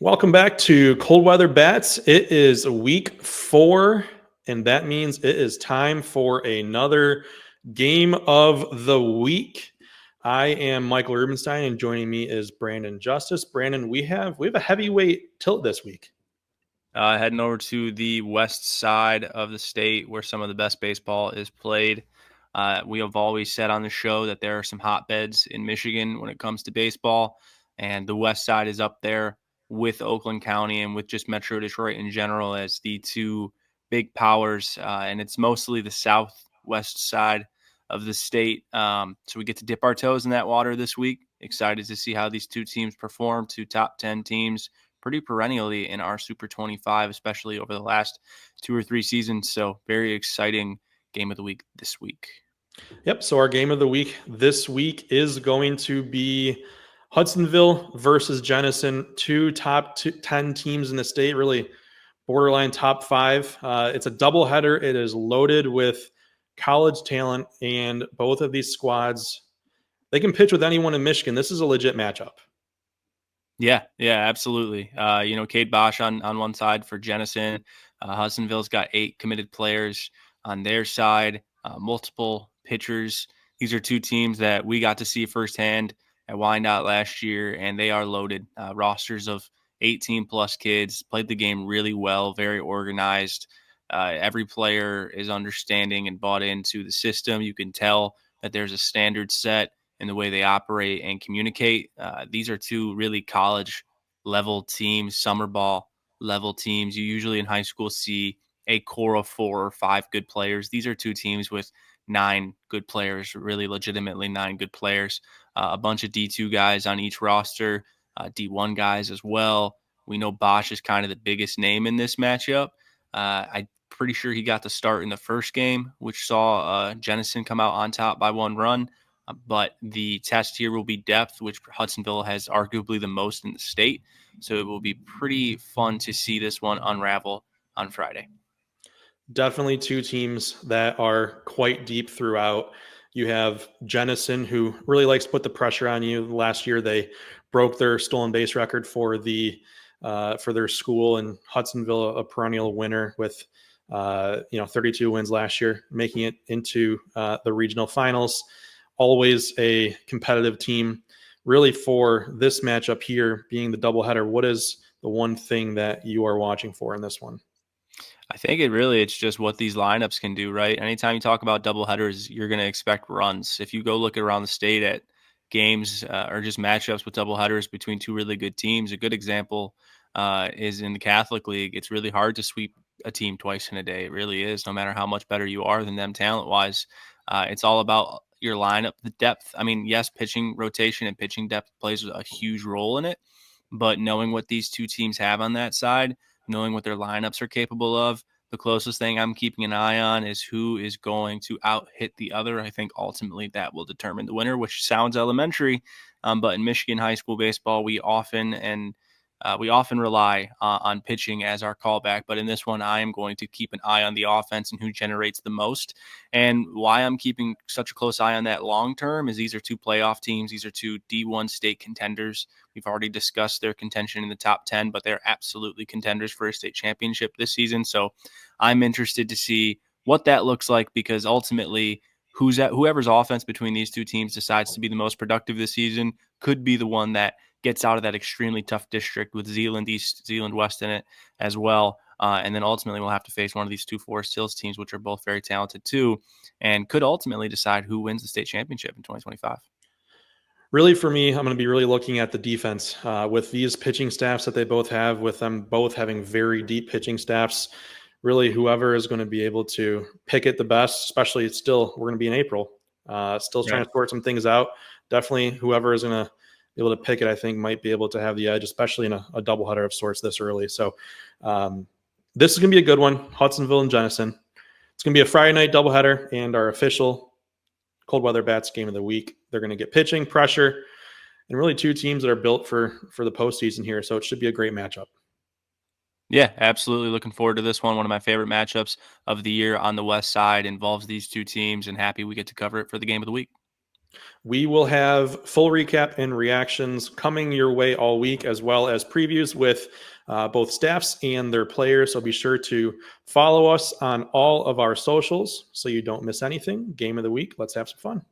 Welcome back to Cold Weather Bats. It is week 4, and that means it is time for another game of the week. I am Michael Rubenstein, and joining me is Brandon Justice. Brandon, we have a heavyweight tilt this week. Heading over to the west side of the state where some of the best baseball is played. We have always said on the show that there are some hotbeds in Michigan when it comes to baseball, and the west side is up there with Oakland County and with just Metro Detroit in general as the two big powers, and it's mostly the southwest side of the state. So we get to dip our toes in that water this week. Excited to see how these two teams perform, two top 10 teams pretty perennially in our Super 25, especially over the last 2 or 3 seasons. So very exciting game of the week this week. Yep, so our game of the week this week is going to be Hudsonville versus Jenison, two top 10 teams in the state, really borderline top 5. It's a doubleheader. It is loaded with college talent, and both of these squads, they can pitch with anyone in Michigan. This is a legit matchup. Yeah, absolutely. Cade Bosch on one side for Jenison. Hudsonville's got 8 committed players on their side, multiple pitchers. These are two teams that we got to see firsthand at Wyandotte last year, and they are loaded. Rosters of 18 plus kids, played the game really well, very organized. Every player is understanding and bought into the system. You can tell that there's a standard set in the way they operate and communicate. These are two really college level teams, summer ball level teams. You usually in high school see a core of 4 or 5 good players. These are two teams with 9 good players, really legitimately 9 good players. A bunch of D2 guys on each roster, D1 guys as well. We know Bosch is kind of the biggest name in this matchup. I'm pretty sure he got the start in the first game, which saw Jenison come out on top by 1 run. But the test here will be depth, which Hudsonville has arguably the most in the state. So it will be pretty fun to see this one unravel on Friday. Definitely two teams that are quite deep throughout. You have Jenison, who really likes to put the pressure on you. Last year, they broke their stolen base record for their school, and Hudsonville a perennial winner with 32 wins last year, making it into the regional finals. Always a competitive team. Really, for this matchup here, being the doubleheader, what is the one thing that you are watching for in this one? I think it's just what these lineups can do, right? Anytime you talk about doubleheaders, you're going to expect runs. If you go look around the state at games or just matchups with doubleheaders between two really good teams, a good example is in the Catholic League. It's really hard to sweep a team twice in a day. It really is, no matter how much better you are than them talent-wise. It's all about your lineup, the depth. I mean, yes, pitching rotation and pitching depth plays a huge role in it, but knowing what these two teams have on that side, knowing what their lineups are capable of. The closest thing I'm keeping an eye on is who is going to out hit the other. I think ultimately that will determine the winner, which sounds elementary, but in Michigan high school baseball, we often rely on pitching as our callback. But in this one, I am going to keep an eye on the offense and who generates the most. And why I'm keeping such a close eye on that long term is these are two playoff teams. These are two D1 state contenders. We've already discussed their contention in the top 10, but they're absolutely contenders for a state championship this season. So I'm interested to see what that looks like, because ultimately whoever's offense between these two teams decides to be the most productive this season could be the one that gets out of that extremely tough district with Zeeland East, Zeeland West in it as well. And then ultimately we'll have to face one of these two Forest Hills teams, which are both very talented too, and could ultimately decide who wins the state championship in 2025. Really, for me, I'm going to be really looking at the defense with these pitching staffs that they both have, with them both having very deep pitching staffs. Really, whoever is going to be able to pick it the best, especially we're going to be in April, still trying Right. to sort some things out. Definitely, whoever is going to be able to pick it, I think, might be able to have the edge, especially in a doubleheader of sorts this early. So, this is going to be a good one, Hudsonville and Jenison. It's going to be a Friday night doubleheader, and our official Cold Weather Bats game of the week. They're going to get pitching, pressure, and really two teams that are built for the postseason here. So it should be a great matchup. Yeah, absolutely. Looking forward to this one. One of my favorite matchups of the year on the West Side involves these two teams, and happy we get to cover it for the game of the week. We will have full recap and reactions coming your way all week, as well as previews with both staffs and their players. So be sure to follow us on all of our socials so you don't miss anything. Game of the week. Let's have some fun.